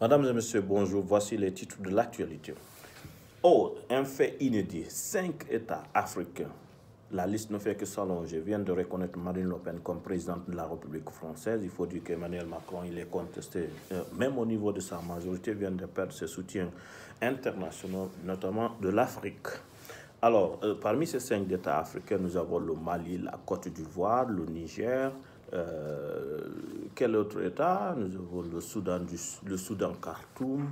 Mesdames et messieurs, bonjour. Voici les titres de l'actualité. Oh, un fait inédit. 5 États africains. La liste ne fait que s'allonger. Viennent de reconnaître Marine Le Pen comme présidente de la République française. Il faut dire qu'Emmanuel Macron, il est contesté, même au niveau de sa majorité, vient de perdre ses soutiens internationaux, notamment de l'Afrique. Alors, parmi ces 5 États africains, nous avons le Mali, la Côte d'Ivoire, le Niger. Quel autre État? Nous avons le Soudan Khartoum,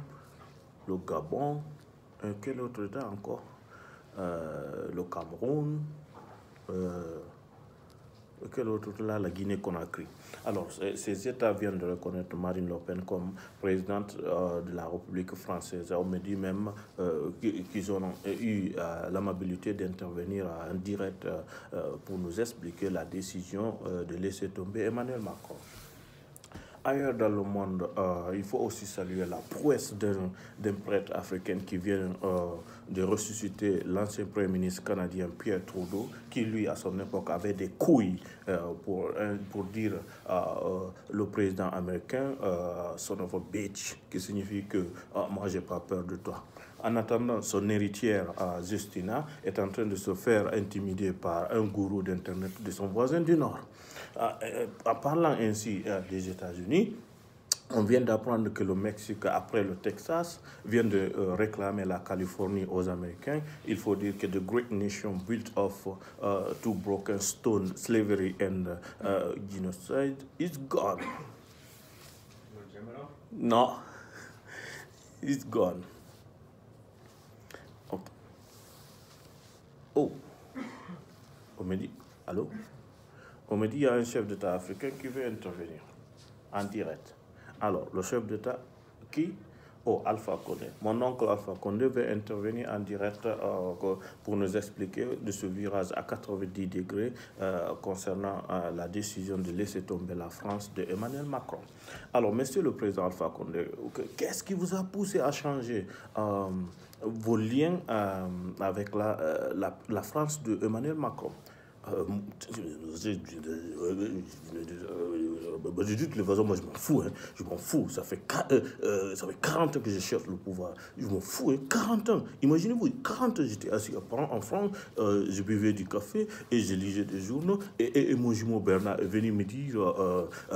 le Gabon. Quel autre État encore? Le Cameroun. Quel autre là? La Guinée-Conakry. Alors, ces États viennent de reconnaître Marine Le Pen comme présidente de la République française. On me dit même qu'ils ont eu l'amabilité d'intervenir en direct pour nous expliquer la décision de laisser tomber Emmanuel Macron. Ailleurs dans le monde, il faut aussi saluer la prouesse d'un prêtre africain qui vient de ressusciter l'ancien Premier ministre canadien Pierre Trudeau, qui lui, à son époque, avait des couilles pour dire le président américain, son of a bitch, qui signifie que moi, j'ai pas peur de toi. En attendant, son héritière, Justina, est en train de se faire intimider par un gourou d'Internet de son voisin du Nord. En parlant ainsi des États-Unis, on vient d'apprendre que le Mexique, après le Texas, vient de réclamer la Californie aux Américains. Il faut dire que the great nation built of two broken stones, slavery and genocide, is gone. No, it's gone. Okay. Oh, on me dit, allô? On me dit qu'il y a un chef d'État africain qui veut intervenir en direct. Alors, le chef d'État, qui? Oh, Alpha Condé. Mon oncle Alpha Condé veut intervenir en direct pour nous expliquer de ce virage à 90 degrés concernant la décision de laisser tomber la France de Emmanuel Macron. Alors, monsieur le président Alpha Condé, qu'est-ce qui vous a poussé à changer vos liens avec la France de Emmanuel Macron? De toute façon, moi je m'en fous, hein. Je m'en fous. Ça fait 40 ans que je cherche le pouvoir. Je m'en fous, hein. 40 ans. Imaginez-vous, 40 ans j'étais assis en France, je buvais du café et je lisais des journaux. Et mon jumeau Bernard est venu me dire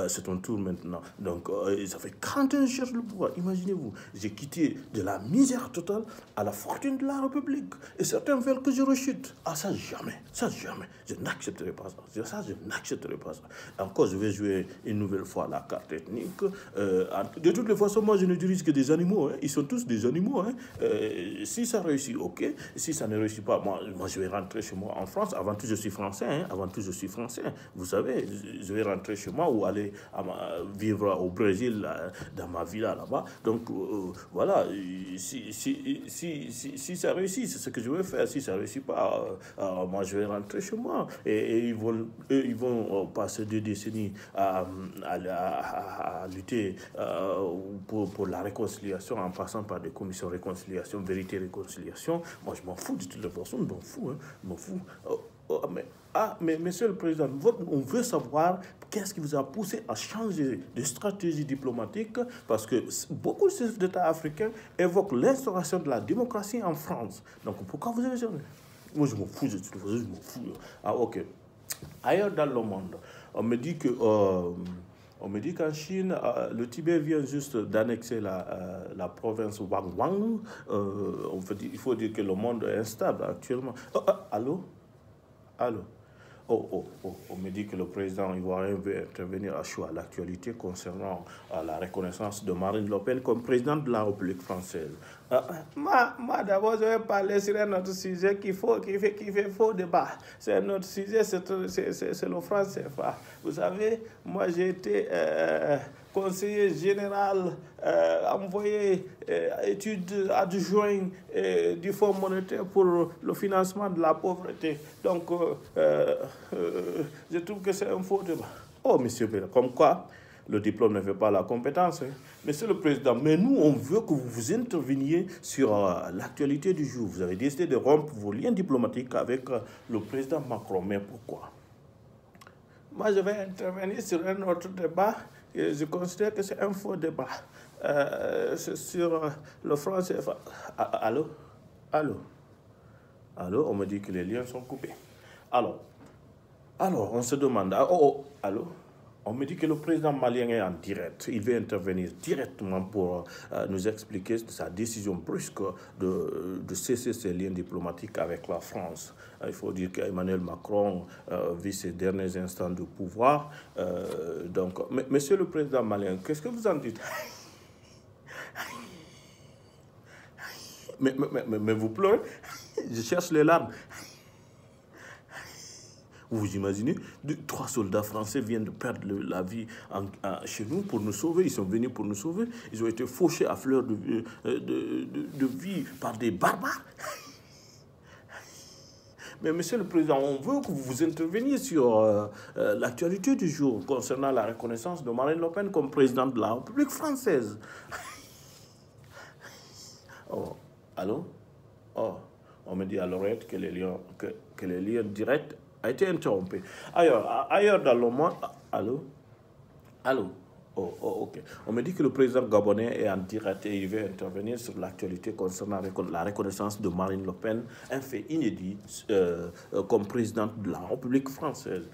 c'est ton tour maintenant. Donc ça fait 40 ans que je cherche le pouvoir. Imaginez-vous, j'ai quitté de la misère totale à la fortune de la République. Et certains veulent que je rechute. Ah, ça jamais. Ça jamais. Je n'accepterai pas ça. Ça, je n'accepterai pas ça. Encore, je vais jouer une nouvelle fois la carte ethnique. De toutes les façons, moi, je ne dirige que des animaux. Hein. Ils sont tous des animaux. Hein. Si ça réussit, ok. Si ça ne réussit pas, moi, je vais rentrer chez moi en France. Avant tout, je suis français. Hein. Avant tout, je suis français. Vous savez, je vais rentrer chez moi ou aller vivre au Brésil, dans ma villa là-bas. Donc, voilà. Si ça réussit, c'est ce que je vais faire. Si ça ne réussit pas, moi, je vais rentrer chez moi. Et ils vont passer 2 décennies à lutter pour la réconciliation en passant par des commissions réconciliation, vérité, réconciliation. Moi, je m'en fous de toutes les personnes, je m'en fous. Hein, je m'en fous. Mais monsieur le président, on veut savoir qu'est-ce qui vous a poussé à changer de stratégie diplomatique, parce que beaucoup de chefs d'État africains évoquent l'instauration de la démocratie en France. Donc pourquoi vous avez changé? Moi, je m'en fous, je m'en fous. Ah, ok. Ailleurs dans le monde, on me dit qu'en Chine, le Tibet vient juste d'annexer la province Wangwang. Il faut dire que le monde est instable actuellement. Allô? Allô? On me dit que le président ivoirien veut intervenir à chaud à l'actualité concernant la reconnaissance de Marine Le Pen comme présidente de la République française. Moi d'abord, je vais parler sur un autre sujet qui fait faux débat. C'est un autre sujet, c'est le franc CFA. Vous savez, moi j'ai été conseiller général, envoyé études adjoint du Fonds monétaire pour le financement de la pauvreté. Donc, je trouve que c'est un faux débat. Oh, monsieur Béla, comme quoi le diplôme ne fait pas la compétence. Hein. Monsieur le Président, mais nous, on veut que vous interveniez sur l'actualité du jour. Vous avez décidé de rompre vos liens diplomatiques avec le président Macron. Mais pourquoi? Moi, je vais intervenir sur un autre débat je considère que c'est un faux débat. Sur le franc CFA. Allô? Allô? Allô? On me dit que les liens sont coupés. Alors, on se demande... allô? On me dit que le président malien est en direct. Il veut intervenir directement pour nous expliquer sa décision brusque de cesser ses liens diplomatiques avec la France. Il faut dire qu'Emmanuel Macron vit ses derniers instants de pouvoir. Monsieur le président malien, qu'est-ce que vous en dites? Mais vous pleurez? Je cherche les larmes. Vous imaginez, 3 soldats français viennent de perdre la vie chez nous pour nous sauver. Ils sont venus pour nous sauver. Ils ont été fauchés à fleur de vie par des barbares. Mais monsieur le président, on veut que vous interveniez sur l'actualité du jour concernant la reconnaissance de Marine Le Pen comme présidente de la République française. Oh, allô? Oh, on me dit à l'oreille que les liens directs a été interrompu. Ailleurs dans le monde... Allô? Ok. On me dit que le président gabonais est en direct et il veut intervenir sur l'actualité concernant la reconnaissance de Marine Le Pen, un fait inédit comme présidente de la République française.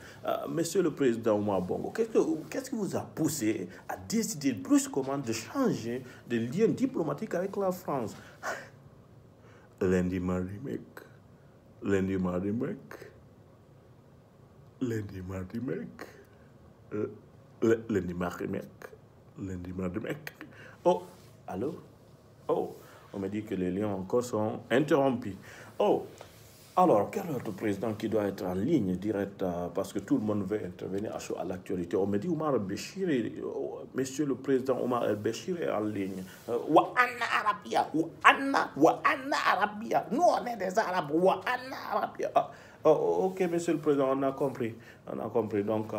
Monsieur le président Omar Bongo, qu'est-ce qui vous a poussé à décider brusquement de changer de lien diplomatique avec la France? Lundi, mardi, mec. Oh, allô? Oh, on me dit que les liens encore sont interrompus. Oh, alors, quel autre président qui doit être en ligne direct parce que tout le monde veut intervenir à l'actualité? On me dit Omar el-Béchir, monsieur le président Omar el-Béchir est en ligne. Wa anna Arabia. Nous, on est des Arabes. Wa anna Arabia. Ok, monsieur le président, on a compris. Donc,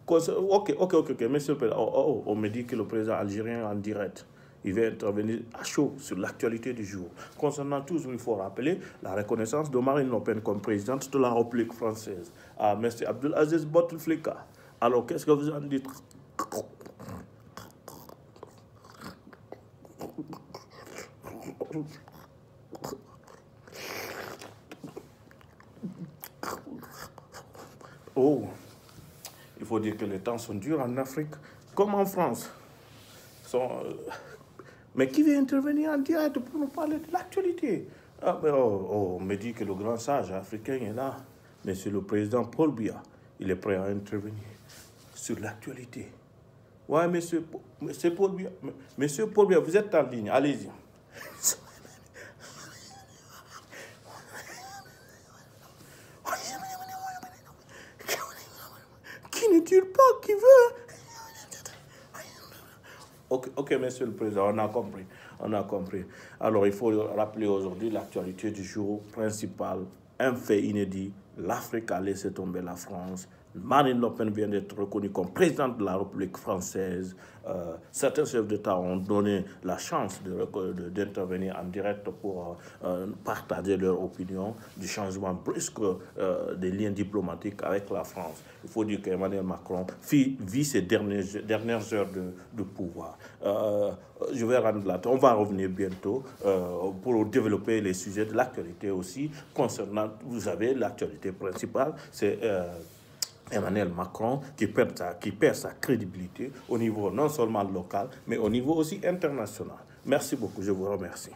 ok, monsieur le président. On me dit que le président algérien est en direct. Il va intervenir à chaud sur l'actualité du jour. Concernant toujours, il faut rappeler la reconnaissance de Marine Le Pen comme présidente de la République française. Merci Abdelaziz Bouteflika. Alors, qu'est-ce que vous en dites? Oh, il faut dire que les temps sont durs en Afrique, comme en France. Mais qui veut intervenir en direct pour nous parler de l'actualité? On me dit que le grand sage africain est là. Monsieur le président Paul Biya, il est prêt à intervenir sur l'actualité. Ouais, monsieur Paul Biya. Monsieur Paul Biya, vous êtes en ligne, allez-y. Qui ne tire pas, qui veut? Ok, monsieur le président, on a compris. Alors, il faut rappeler aujourd'hui l'actualité du jour principal, un fait inédit. L'Afrique a laissé tomber la France. Marine Le Pen vient d'être reconnue comme présidente de la République française. Certains chefs d'État ont donné la chance d'intervenir en direct pour partager leur opinion du changement brusque des liens diplomatiques avec la France. Il faut dire qu'Emmanuel Macron vit ses dernières heures de pouvoir. Je vais rendre la tête. On va revenir bientôt pour développer les sujets de l'actualité aussi. Concernant, vous savez, l'actualité principale, c'est... Emmanuel Macron qui perd sa crédibilité au niveau non seulement local, mais au niveau aussi international. Merci beaucoup, je vous remercie.